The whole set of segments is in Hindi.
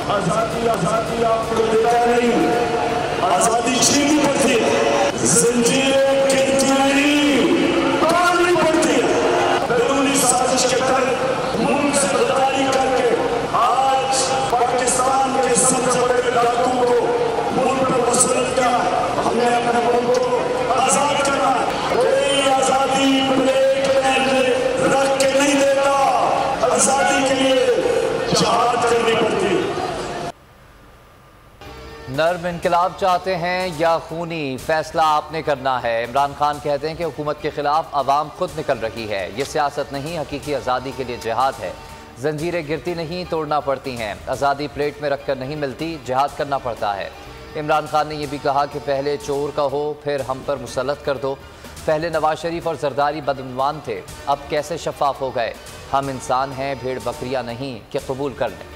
आजादी आजादी आपको देता नहीं, आजादी छीननी पड़ती है, जंजीरें गिरती नहीं, तोड़नी पड़ती है। बैरूनी साजिश के तहत मुल्क से गद्दारी करके आज पाकिस्तान के सबसे बड़े डाकू को मुल्क पर मुसलत किया। हमने अपने मुल्क को आजाद करना, कोई आजादी प्लेट में रख के नहीं देता, आजादी के लिए जहाद करनी पड़ती है। नर्म इनकलाब चाहते हैं या खूनी, फैसला आपने करना है। इमरान खान कहते हैं कि हुकूमत के खिलाफ आवाम खुद निकल रही है। ये सियासत नहीं, हकीकी आज़ादी के लिए जिहाद है। जंजीरें गिरती नहीं, तोड़ना पड़ती हैं। आज़ादी प्लेट में रखकर नहीं मिलती, जिहाद करना पड़ता है। इमरान खान ने यह भी कहा कि पहले चोर कहो, फिर हम पर मुसल्लत कर दो। पहले नवाज शरीफ और जरदारी बदनवान थे, अब कैसे शफाफ हो गए। हम इंसान हैं, भेड़ बकरियां नहीं कि कबूल कर लें।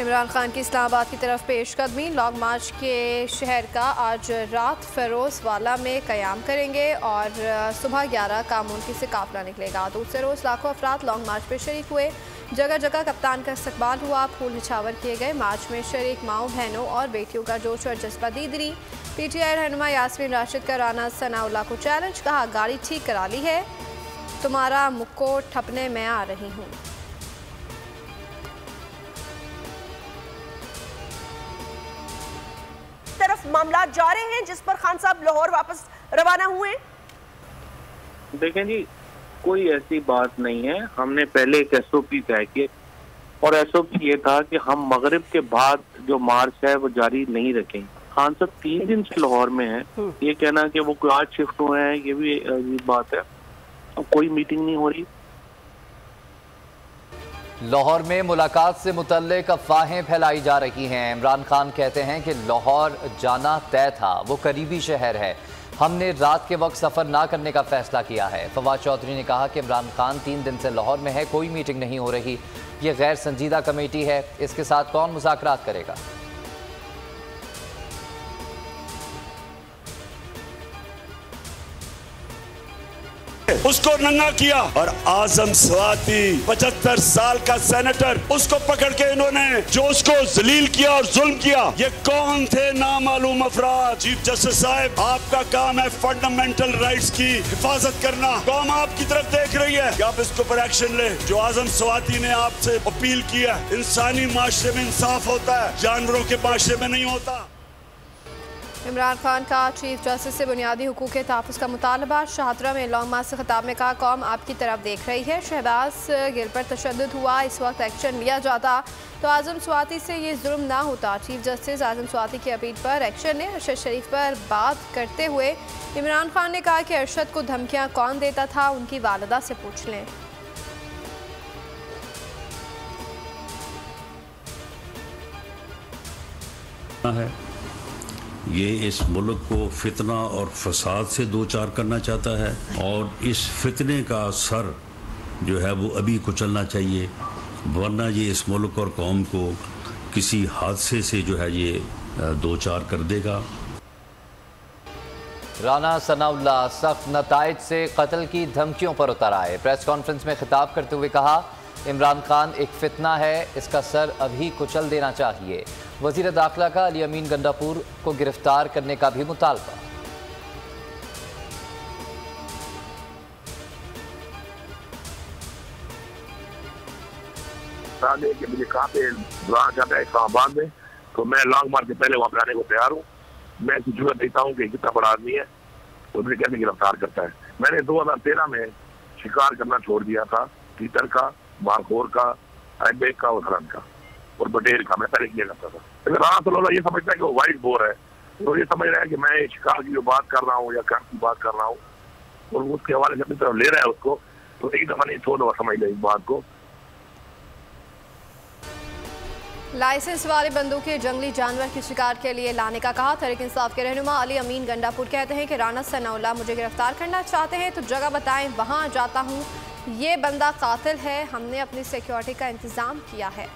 इमरान खान की इस्लामाबाद की तरफ पेशकदमी। लॉन्ग मार्च के शहर का आज रात फेरोज वाला में क़याम करेंगे और सुबह 11 कामुनकी से काफिला निकलेगा। दूसरे रोज़ लाखों अफराद लॉन्ग मार्च में शरीक हुए। जगह जगह कप्तान का इस्तकबाल हुआ, फूल निछावर किए गए। मार्च में शरीक माओ बहनों और बेटियों का जोश और जज्बा दीदरी। PTI रहनुमा यास्मीन राशिद का राना सनाउल्लाह को चैलेंज, कहा गाड़ी ठीक करा ली है, तुम्हारा मुक्को ठपने में आ रही हूँ। तरफ मामला जा रहे हैं जिस पर खान साहब लाहौर वापस रवाना हुए। देखें जी, कोई ऐसी बात नहीं है। हमने पहले एक SOP तय किए और SOP ये था कि हम मगरिब के बाद जो मार्च है वो जारी नहीं रखेंगे। खान साहब 3 दिन से लाहौर में है, ये कहना कि वो कोई आज शिफ्ट हुए हैं, ये भी अजीब बात है। अब कोई मीटिंग नहीं हो रही। लाहौर में मुलाकात से मुतल्लिक अफवाहें फैलाई जा रही हैं। इमरान खान कहते हैं कि लाहौर जाना तय था, वो करीबी शहर है, हमने रात के वक्त सफ़र ना करने का फैसला किया है। फवाद चौधरी ने कहा कि इमरान खान 3 दिन से लाहौर में है, कोई मीटिंग नहीं हो रही, ये गैर संजीदा कमेटी है, इसके साथ कौन मुज़ाकरात करेगा। उसको नंगा किया और आजम स्वाति 75 साल का सेनेटर, उसको पकड़ के इन्होंने जो उसको जलील किया और जुल्म किया, ये कौन थे नामालूम अफराद। चीफ जस्टिस साहब, आपका काम है फंडामेंटल राइट्स की हिफाजत करना। कौम आपकी तरफ देख रही है कि आप इसके ऊपर एक्शन ले। जो आजम स्वाति ने आपसे अपील किया, इंसानी माशरे में इंसाफ होता है, जानवरों के माशरे में नहीं होता। इमरान खान का चीफ जस्टिस से बुनियादी हुकूक के तहफ़्फ़ुज़ का मुतालबा। शाहतरा में लॉन्ग मार्च से खिताब में कहा कौम आपकी तरफ देख रही है। शहबाज गिल पर तशद्दुद हुआ, इस वक्त एक्शन लिया जाता तो आज़म स्वाति से ये जुल्म ना होता। चीफ जस्टिस आज़म स्वाति की अपील पर एक्शन ने। अरशद शरीफ पर बात करते हुए इमरान खान ने कहा कि अरशद को धमकियाँ कौन देता था, उनकी वालिदा से पूछ लें। ये इस मुल्क को फितना और फसाद से दो चार करना चाहता है और इस फितने का सर जो है वो अभी कुचलना चाहिए, वरना ये इस मुल्क और कौम को किसी हादसे से जो है ये दो चार कर देगा। राना सनाउल्लाह सख्त नताइज से कत्ल की धमकियों पर उतर आए। प्रेस कॉन्फ्रेंस में खिताब करते हुए कहा इमरान खान एक फितना है, इसका सर अभी कुचल देना चाहिए। वज़ीर दाखिला का अली अमीन गंडापुर को गिरफ्तार करने का भी मुतालबा। कि मुझे कहाँ पे बुलाना चाहता है इस्लामाबाद में, तो मैं लॉन्ग मार्च से पहले वहाँ पे आने को तैयार हूँ। मैं ऐसी जरूरत देता हूँ कि कितना बड़ा आदमी है तो मुझे कैसे गिरफ्तार करता है। मैंने 2013 में शिकार करना छोड़ दिया था, तीतर का, मारखोर का, ऐबेक का, हरन का और बटेर का मैं पहले किया करता था। अगर राना सल्लल्लाहु ये समझता है कि वो वाइट बोर है, तो ये समझ रहा है कि मैं शिकार की जो बात कर रहा हूँ या कर की बात कर रहा हूँ और उसके हवाले से अपनी तरफ ले रहा है उसको, तो एक दफा नहीं 100 दफा समझ ले इस बात को। लाइसेंस वाले बंदूकें जंगली जानवर की शिकार के लिए लाने का कहा। तहरीक इंसाफ के रहनुमा अली अमीन गंडापुर कहते हैं कि राना सनाउल्लाह मुझे गिरफ्तार करना चाहते हैं तो जगह बताएं, वहां जाता हूं। ये बंदा कातिल है, हमने अपनी सिक्योरिटी का इंतजाम किया है।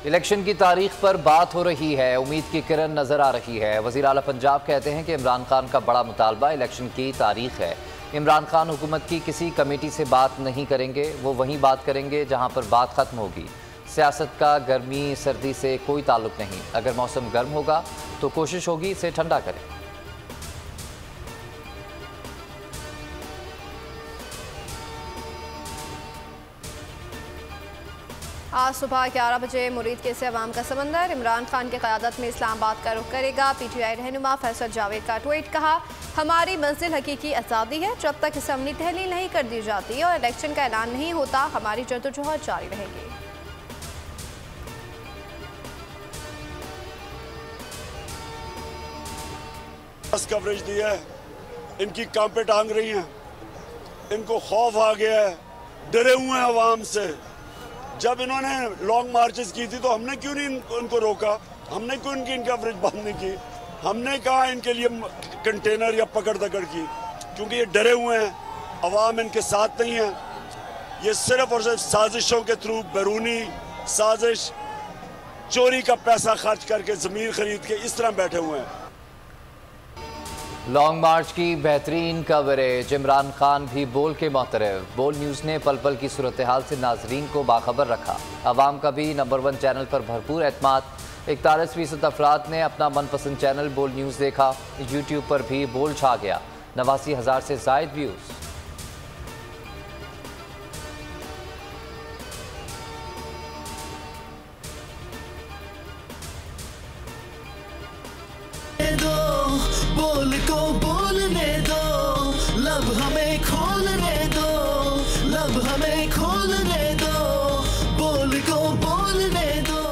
इलेक्शन की तारीख पर बात हो रही है, उम्मीद की किरण नजर आ रही है। वज़ीर आला पंजाब कहते हैं कि इमरान खान का बड़ा मुतालबा इलेक्शन की तारीख है। इमरान खान हुकूमत की किसी कमेटी से बात नहीं करेंगे, वो वहीं बात करेंगे जहां पर बात खत्म होगी। सियासत का गर्मी सर्दी से कोई ताल्लुक नहीं। अगर मौसम गर्म होगा तो कोशिश होगी इसे ठंडा करें। आज सुबह 11 बजे मुरीद के से अवाम का समंदर इमरान खान की क़यादत में इस्लामाबाद का रुख करेगा। PTI रहनुमा फैसल जावेद का ट्वीट, कहा हमारी मंजिल हकीकी आज़ादी है। जब तक असम्बली तहलील नहीं कर दी जाती और इलेक्शन का ऐलान नहीं होता, हमारी जद्दोजहद जारी रहेगी। कवरेज दी है, इनकी काम पे टांग रही हैं, इनको खौफ आ गया है, डरे हुए हैं अवाम से। जब इन्होंने लॉन्ग मार्चेस की थी तो हमने क्यों नहीं उनको रोका, हमने क्यों इनकी कवरेज बंद नहीं की, हमने कहा इनके लिए कंटेनर या पकड़ दकड़ की, क्योंकि ये डरे हुए हैं, अवाम इनके साथ नहीं है। ये सिर्फ और सिर्फ साजिशों के थ्रू, बैरूनी साजिश, चोरी का पैसा खर्च करके ज़मीन खरीद के इस तरह बैठे हुए हैं। लॉन्ग मार्च की बेहतरीन कवरेज, इमरान खान भी बोल के मोहतरफ। बोल न्यूज़ ने पल पल की सूरत हाल से नाजरीन को बाखबर रखा। अवाम का भी नंबर 1 चैनल पर भरपूर एतमाद। 41% अफराद ने अपना मनपसंद चैनल बोल न्यूज़ देखा। यूट्यूब पर भी बोल छा गया, 89,000 से ज़ायद व्यूज़। बोल को बोलने दो, लब हमें खोलने दो, लब हमें खोलने दो, बोल को बोलने दो।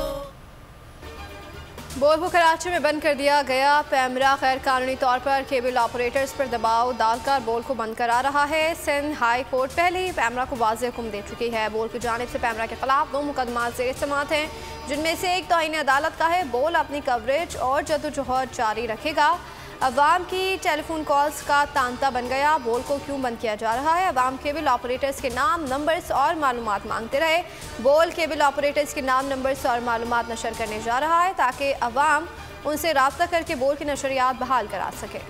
बोल को कराची में बंद कर दिया गया। पैमरा गैर कानूनी तौर पर केबल ऑपरेटर्स पर दबाव डालकर बोल को बंद करा रहा है। सिंध हाई कोर्ट पहले ही पैमरा को वाज़ेह हुक्म दे चुकी है। बोल की जानिब से पैमरा के खिलाफ 2 मुकदमा ज़ेर समाअत हैं, जिनमें से एक तौहीन अदालत का है। बोल अपनी कवरेज और जद्दोजहद जारी रखेगा। अवाम की टेलीफोन कॉल्स का तांता बन गया। बोल को क्यों बंद किया जा रहा है? अवाम केबल ऑपरेटर्स के नाम, नंबर्स और मालूमात मांगते रहे। बोल केबल ऑपरेटर्स के नाम, नंबर्स और मालूमात नशर करने जा रहा है ताकि अवाम उनसे राब्ता करके बोल की नशरियात बहाल करा सके।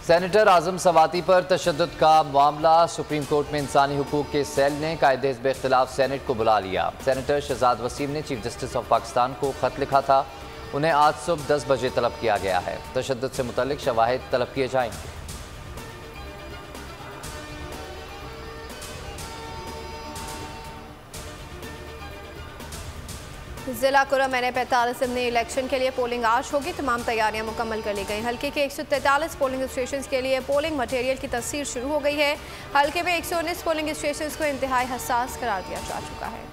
सेनेटर आजम सवाती पर तशद्दुद का मामला, सुप्रीम कोर्ट में इंसानी हुकूक के सेल ने कायदे हिज़्ब इख्तिलाफ सेनेट को बुला लिया। सेनेटर शहजाद वसीम ने चीफ जस्टिस ऑफ पाकिस्तान को खत लिखा था। उन्हें आज सुबह 10 बजे तलब किया गया है। तशद्दुद से मुतल्लिक शवाहिद तलब किए जाएंगे। जिला कुरम NA-45 में इलेक्शन के लिए पोलिंग आज होगी। तमाम तैयारियां मुकम्मल कर ली गई। हल्के के 143 पोलिंग स्टेशन के लिए पोलिंग मटेरियल की तस्सीर शुरू हो गई है। हल्के में 119 पोलिंग स्टेशन को इंतहाई हसास करार दिया जा चुका है।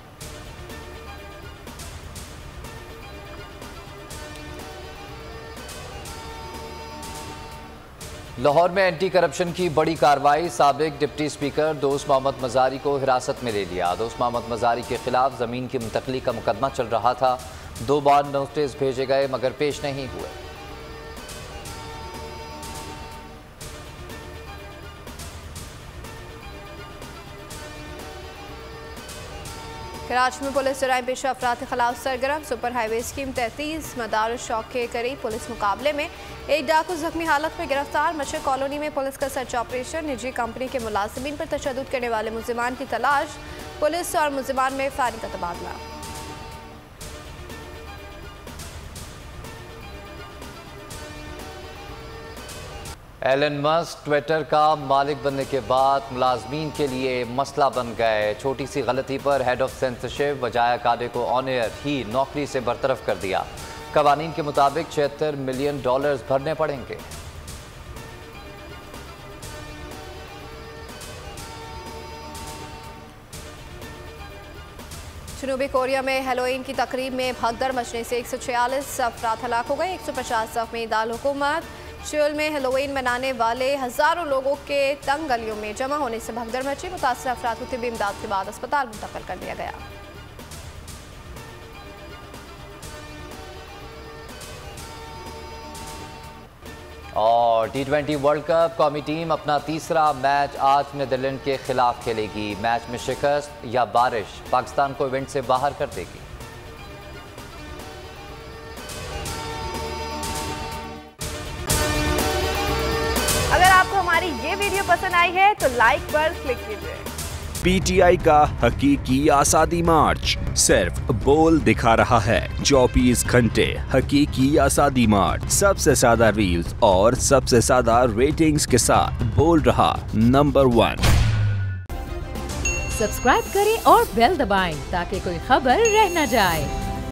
लाहौर में एंटी करप्शन की बड़ी कार्रवाई, साबिक डिप्टी स्पीकर दोस्त मोहम्मद मजारी को हिरासत में ले लिया। दोस्त मोहम्मद मजारी के खिलाफ ज़मीन की मुंतकली का मुकदमा चल रहा था। 2 बार नोटिस भेजे गए मगर पेश नहीं हुए। कराची में पुलिस जराइम पेशा अफराद के खिलाफ सरगर्म। सुपर हाईवे स्कीम 33 मदारस चौक के करीब पुलिस मुकाबले में एक डाकू जख्मी हालत में गिरफ्तार। मशरक कॉलोनी में पुलिस का सर्च ऑपरेशन। निजी कंपनी के मुलाजिमीन पर तशद्दुद करने वाले मुलजिमान की तलाश। पुलिस और मुलजिमान में फायरिंग का तबादला। एलन मस्क ट्विटर का मालिक बनने के बाद मुलाजमीन के लिए मसला बन गए। छोटी सी गलती पर हेड ऑफ सेंसरशिप वजाया कादे को ऑन एयर ही नौकरी से बरतरफ कर दिया। कवानीन के मुताबिक $76 मिलियन भरने पड़ेंगे। जनूबी कोरिया में हेलोइन की तकरीब में भगदड़ मचने से 146 अफराद हलाक हो गए। 150 जख्मी। दाल हुकूमत शोल में हेलोइन मनाने वाले हज़ारों लोगों के तंग गलियों में जमा होने से भगदड़ मची। मुतासर अफराद को तिब्बी इमदाद के बाद अस्पताल मुंतकिल कर दिया गया। और T20 वर्ल्ड कप कौमी टीम अपना तीसरा मैच आज नीदरलैंड के खिलाफ खेलेगी। मैच में शिकस्त या बारिश पाकिस्तान को इवेंट से बाहर कर देगी। अगर आपको हमारी ये वीडियो पसंद आई है तो लाइक पर क्लिक कीजिए। PTI का हकीकी आज़ादी मार्च सिर्फ बोल दिखा रहा है। 24 घंटे हकीकी आज़ादी मार्च, सबसे ज्यादा रील्स और सबसे ज्यादा रेटिंग्स के साथ बोल रहा नंबर 1। सब्सक्राइब करें और बेल दबाएं ताकि कोई खबर रह न जाए।